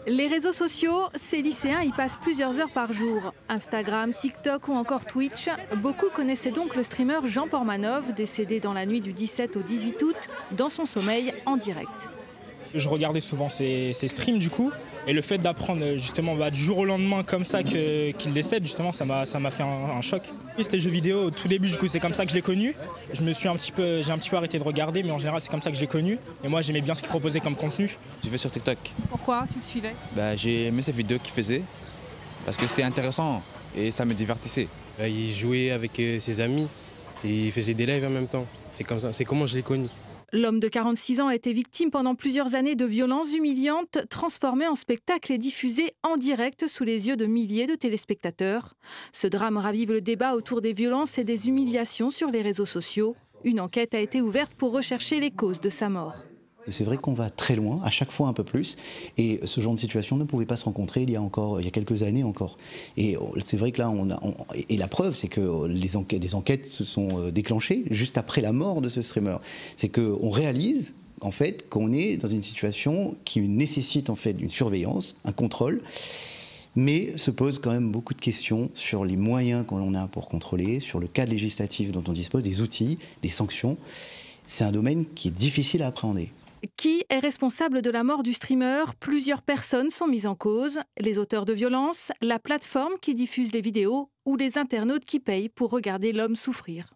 Les réseaux sociaux, ces lycéens y passent plusieurs heures par jour. Instagram, TikTok ou encore Twitch. Beaucoup connaissaient donc le streamer Jean Pormanov, décédé dans la nuit du 17 au 18 août, dans son sommeil en direct. Je regardais souvent ses streams du coup, et le fait d'apprendre justement du jour au lendemain comme ça qu'il décède, justement ça m'a fait un choc. C'était jeux vidéo au tout début, du coup c'est comme ça que je l'ai connu. J'ai un petit peu arrêté de regarder, mais en général c'est comme ça que je l'ai connu. Et moi j'aimais bien ce qu'il proposait comme contenu. Je vais sur TikTok. Pourquoi tu le suivais? J'ai aimé ces vidéos qu'il faisait parce que c'était intéressant et ça me divertissait. Il jouait avec ses amis et il faisait des lives en même temps. C'est comme ça, c'est comment je l'ai connu. L'homme de 46 ans a été victime pendant plusieurs années de violences humiliantes, transformées en spectacle et diffusées en direct sous les yeux de milliers de téléspectateurs. Ce drame ravive le débat autour des violences et des humiliations sur les réseaux sociaux. Une enquête a été ouverte pour rechercher les causes de sa mort. C'est vrai qu'on va très loin, à chaque fois un peu plus, et ce genre de situation ne pouvait pas se rencontrer il y a quelques années encore. Et c'est vrai que là, et la preuve, c'est que des enquêtes se sont déclenchées juste après la mort de ce streamer. C'est qu'on réalise en fait qu'on est dans une situation qui nécessite en fait une surveillance, un contrôle, mais se pose quand même beaucoup de questions sur les moyens qu'on a pour contrôler, sur le cadre législatif dont on dispose, des outils, des sanctions. C'est un domaine qui est difficile à appréhender. Qui est responsable de la mort du streamer? Plusieurs personnes sont mises en cause. Les auteurs de violences, la plateforme qui diffuse les vidéos ou les internautes qui payent pour regarder l'homme souffrir.